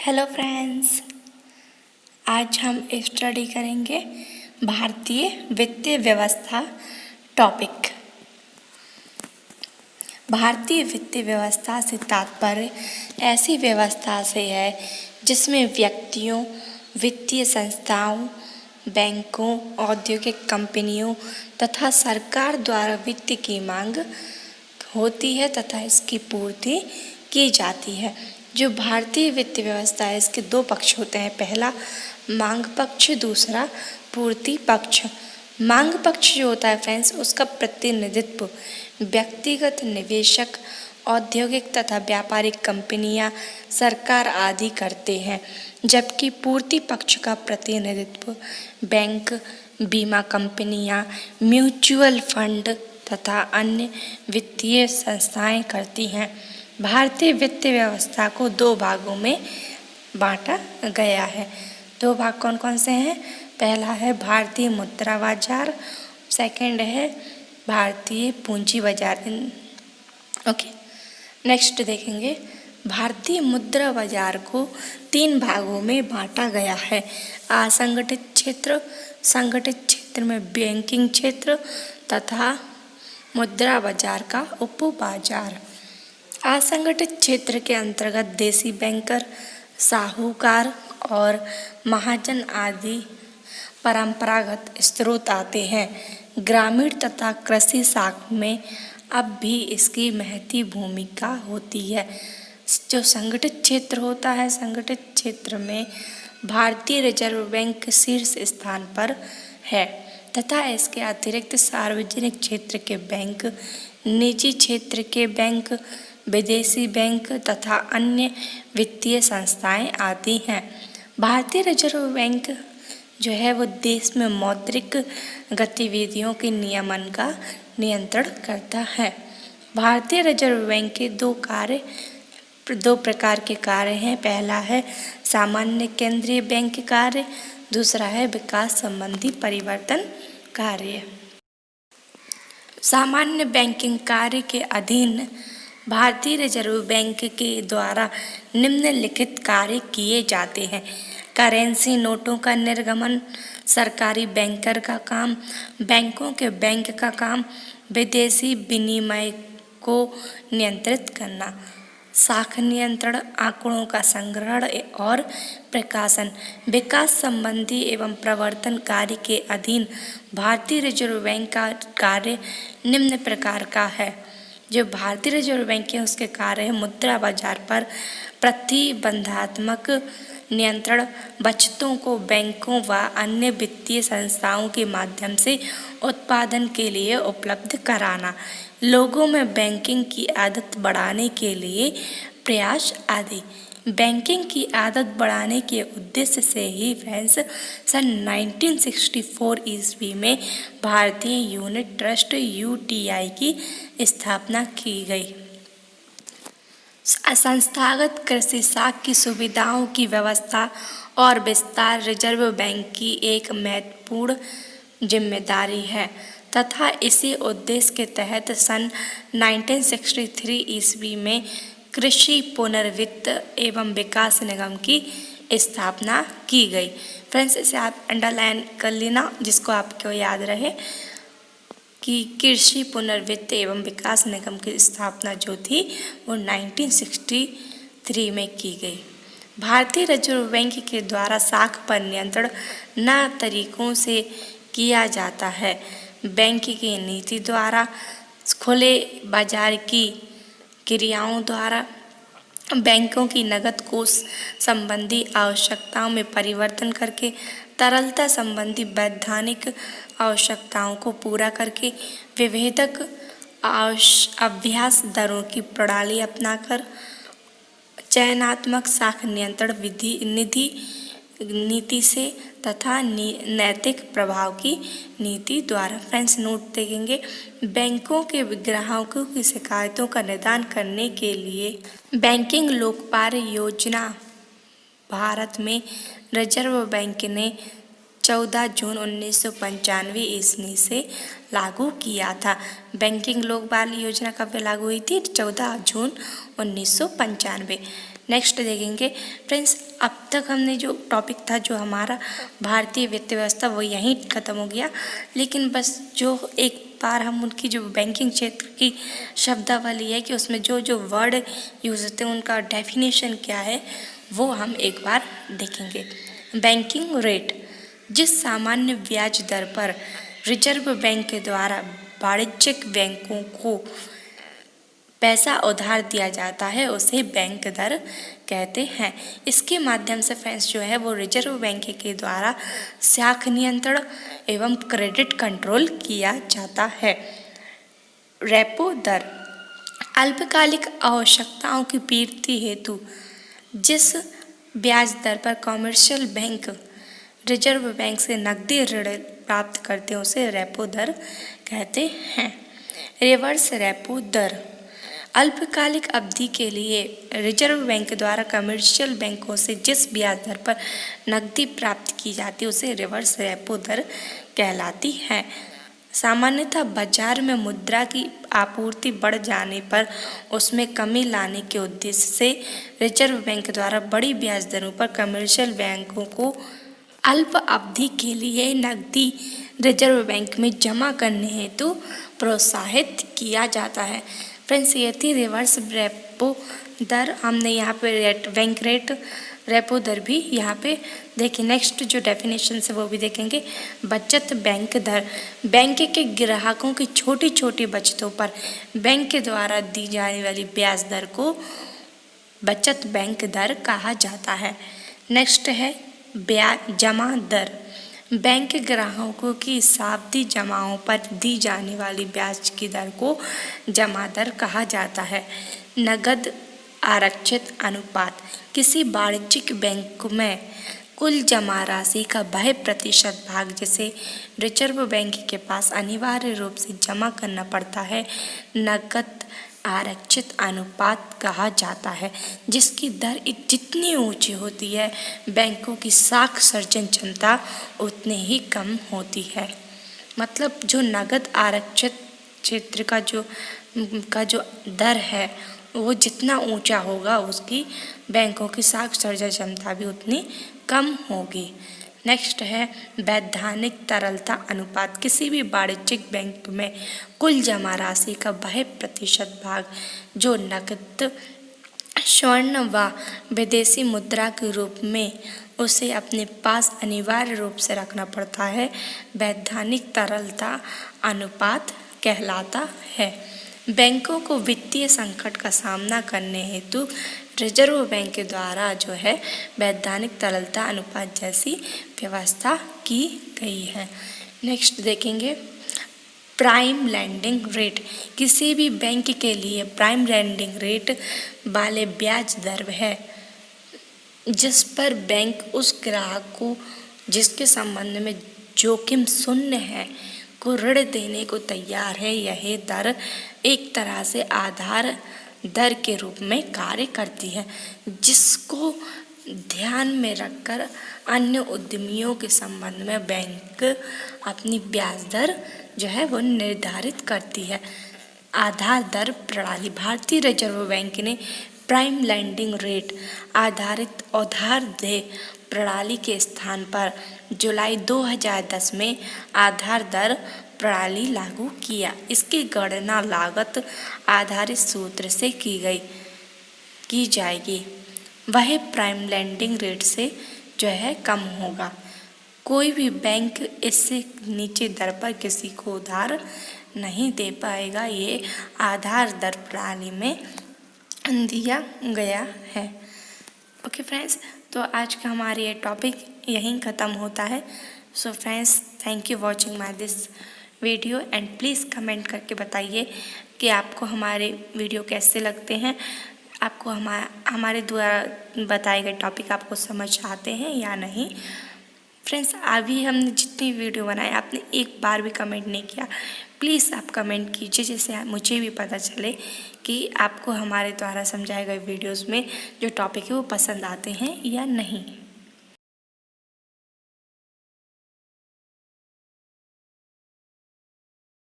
Hello friends, आज हम study करेंगे भारतीय वित्तीय व्यवस्था टॉपिक। भारतीय वित्तीय व्यवस्था से तात्पर्य ऐसी व्यवस्था से है जिसमें व्यक्तियों, वित्तीय संस्थाओं, बैंकों, औद्योगिक कंपनियों तथा सरकार द्वारा वित्त की मांग होती है तथा इसकी पूर्ति की जाती है। जो भारतीय वित्तीय व्यवस्था है इसके दो पक्ष होते हैं, पहला मांग पक्ष, दूसरा पूर्ति पक्ष। मांग पक्ष जो होता है फ्रेंड्स, उसका प्रतिनिधित्व व्यक्तिगत निवेशक, औद्योगिक तथा व्यापारिक कंपनियां, सरकार आदि करते हैं, जबकि पूर्ति पक्ष का प्रतिनिधित्व बैंक, बीमा कंपनियां, म्यूचुअल फंड तथा अन्य वित्तीय संस्थाएं करती हैं। भारतीय वित्तीय व्यवस्था को दो भागों में बांटा गया है। दो भाग कौन कौन से हैं? पहला है भारतीय मुद्रा बाजार, सेकंड है भारतीय पूंजी बाजार। ओके, नेक्स्ट देखेंगे। भारतीय मुद्रा बाजार को तीन भागों में बांटा गया है। असंगठित क्षेत्र, संगठित क्षेत्र में बैंकिंग क्षेत्र तथा मुद्रा बाजार का उप बाजार। असंगठित क्षेत्र के अंतर्गत देसी बैंकर, साहूकार और महाजन आदि परंपरागत स्रोत आते हैं। ग्रामीण तथा कृषि शाखा में अब भी इसकी महती भूमिका होती है। जो संगठित क्षेत्र होता है, संगठित क्षेत्र में भारतीय रिजर्व बैंक शीर्ष स्थान पर है तथा इसके अतिरिक्त सार्वजनिक क्षेत्र के बैंक, निजी क्षेत्र के बैंक, विदेशी बैंक तथा अन्य वित्तीय संस्थाएं आती हैं। भारतीय रिजर्व बैंक जो है वो देश में मौद्रिक गतिविधियों के नियमन का नियंत्रण करता है। भारतीय रिजर्व बैंक के दो प्रकार के कार्य हैं। पहला है सामान्य केंद्रीय बैंक कार्य, दूसरा है विकास संबंधी परिवर्तन कार्य। सामान्य बैंकिंग कार्य के अधीन भारतीय रिजर्व बैंक के द्वारा निम्नलिखित कार्य किए जाते हैं। करेंसी नोटों का निर्गमन, सरकारी बैंकर का काम, बैंकों के बैंक का काम, विदेशी विनिमय को नियंत्रित करना, साख नियंत्रण, आंकड़ों का संग्रहण और प्रकाशन। विकास संबंधी एवं प्रवर्तन कार्य के अधीन भारतीय रिजर्व बैंक का कार्य निम्न प्रकार का है। जो भारतीय रिजर्व बैंक है उसके कार्य है मुद्रा बाजार पर प्रतिबंधात्मक नियंत्रण, बचतों को बैंकों व अन्य वित्तीय संस्थाओं के माध्यम से उत्पादन के लिए उपलब्ध कराना, लोगों में बैंकिंग की आदत बढ़ाने के लिए प्रयास आदि। बैंकिंग की आदत बढ़ाने के उद्देश्य से ही फ्रेंड्स सन 1964 ईस्वी में भारतीय यूनिट ट्रस्ट (UTI) की स्थापना की गई। संस्थागत कृषि साख की सुविधाओं की व्यवस्था और विस्तार रिजर्व बैंक की एक महत्वपूर्ण जिम्मेदारी है तथा इसी उद्देश्य के तहत सन 1963 ईस्वी में कृषि पुनर्वित्त एवं विकास निगम की स्थापना की गई। फ्रेंड्स, इसे आप अंडरलाइन कर लेना, जिसको आपको याद रहे कि कृषि पुनर्वित्त एवं विकास निगम की स्थापना जो थी वो 1963 में की गई। भारतीय रिजर्व बैंक के द्वारा साख पर नियंत्रण नए तरीकों से किया जाता है। बैंक की नीति द्वारा, खुले बाजार की क्रियाओं द्वारा, बैंकों की नकद कोष संबंधी आवश्यकताओं में परिवर्तन करके, तरलता संबंधी वैधानिक आवश्यकताओं को पूरा करके, विभेदक अभ्यास दरों की प्रणाली अपनाकर, चयनात्मक साख नियंत्रण नीति से तथा नैतिक प्रभाव की नीति द्वारा। फ्रेंड्स, नोट देखेंगे, बैंकों के ग्राहकों की शिकायतों का निदान करने के लिए बैंकिंग लोकपाल योजना भारत में रिजर्व बैंक ने 14 जून 1995 ईस्वी से लागू किया था। बैंकिंग लोकपाल योजना कब लागू हुई थी? 14 जून 1995। नेक्स्ट देखेंगे फ्रेंड्स, अब तक हमने जो टॉपिक था जो हमारा भारतीय वित्त व्यवस्था वो यहीं ख़त्म हो गया, लेकिन बस जो एक बार हम उनकी जो बैंकिंग क्षेत्र की शब्दावली है कि उसमें जो जो वर्ड यूज होते हैं उनका डेफिनेशन क्या है वो हम एक बार देखेंगे। बैंकिंग रेट, जिस सामान्य ब्याज दर पर रिजर्व बैंक के द्वारा वाणिज्यिक बैंकों को पैसा उधार दिया जाता है उसे बैंक दर कहते हैं। इसके माध्यम से फ्रेंड्स जो है वो रिजर्व बैंक के द्वारा साख नियंत्रण एवं क्रेडिट कंट्रोल किया जाता है। रेपो दर, अल्पकालिक आवश्यकताओं की पूर्ति हेतु जिस ब्याज दर पर कमर्शियल बैंक रिजर्व बैंक से नकदी ऋण प्राप्त करते हैं उसे रेपो दर कहते हैं। रिवर्स रेपो दर, अल्पकालिक अवधि के लिए रिजर्व बैंक द्वारा कमर्शियल बैंकों से जिस ब्याज दर पर नकदी प्राप्त की जाती है उसे रिवर्स रेपो दर कहलाती है। सामान्यतः बाजार में मुद्रा की आपूर्ति बढ़ जाने पर उसमें कमी लाने के उद्देश्य से रिजर्व बैंक द्वारा बड़ी ब्याज दरों पर कमर्शियल बैंकों को अल्प अवधि के लिए नकदी रिजर्व बैंक में जमा करने हेतु प्रोत्साहित किया जाता है। फ्रेंड्स ये थी रिवर्स रेपो दर, हमने यहाँ पे बैंक रेट रेपो दर भी यहाँ पे देखिए। नेक्स्ट जो डेफिनेशन है वो भी देखेंगे। बचत बैंक दर, बैंक के ग्राहकों की छोटी छोटी बचतों पर बैंक के द्वारा दी जाने वाली ब्याज दर को बचत बैंक दर कहा जाता है। नेक्स्ट है ब्याज जमा दर, बैंक ग्राहकों की सावधि जमाओं पर दी जाने वाली ब्याज की दर को जमा दर कहा जाता है। नगद आरक्षित अनुपात, किसी वाणिज्यिक बैंक में कुल जमा राशि का वह प्रतिशत भाग जिसे रिजर्व बैंक के पास अनिवार्य रूप से जमा करना पड़ता है नगद आरक्षित अनुपात कहा जाता है, जिसकी दर जितनी ऊंची होती है बैंकों की साख सर्जन क्षमता उतनी ही कम होती है। मतलब जो नगद आरक्षित क्षेत्र का जो दर है वो जितना ऊंचा होगा उसकी बैंकों की साख सर्जन क्षमता भी उतनी कम होगी। नेक्स्ट है वैधानिक तरलता अनुपात, किसी भी वाणिज्यिक बैंक में कुल जमा राशि का वह प्रतिशत भाग जो नकद स्वर्ण व विदेशी मुद्रा के रूप में उसे अपने पास अनिवार्य रूप से रखना पड़ता है वैधानिक तरलता अनुपात कहलाता है। बैंकों को वित्तीय संकट का सामना करने हेतु रिजर्व बैंक के द्वारा जो है वैधानिक तरलता अनुपात जैसी व्यवस्था की गई है। नेक्स्ट देखेंगे प्राइम लैंडिंग रेट, किसी भी बैंक के लिए प्राइम लैंडिंग रेट वाले ब्याज दर है जिस पर बैंक उस ग्राहक को जिसके संबंध में जोखिम शून्य है को ऋण देने को तैयार है। यह दर एक तरह से आधार दर के रूप में कार्य करती है, जिसको ध्यान में रखकर अन्य उद्यमियों के संबंध में बैंक अपनी ब्याज दर जो है वो निर्धारित करती है। आधार दर प्रणाली, भारतीय रिजर्व बैंक ने प्राइम लैंडिंग रेट आधारित उधार देय प्रणाली के स्थान पर जुलाई 2010 में आधार दर प्रणाली लागू किया। इसकी गणना लागत आधारित सूत्र से की जाएगी, वह प्राइम लैंडिंग रेट से जो है कम होगा। कोई भी बैंक इससे नीचे दर पर किसी को उधार नहीं दे पाएगा। ये आधार दर प्रणाली में दिया गया है। ओके फ्रेंड्स, तो आज का हमारा ये टॉपिक यहीं ख़त्म होता है। So friends, thank you watching my this video and please comment करके बताइए कि आपको हमारे वीडियो कैसे लगते हैं, आपको हमारे द्वारा बताए गए टॉपिक आपको समझ आते हैं या नहीं। फ्रेंड्स, अभी हमने जितनी वीडियो बनाए आपने एक बार भी कमेंट नहीं किया, प्लीज़ आप कमेंट कीजिए जिससे मुझे भी पता चले कि आपको हमारे द्वारा समझाए गए वीडियोस में जो टॉपिक है वो पसंद आते हैं या नहीं।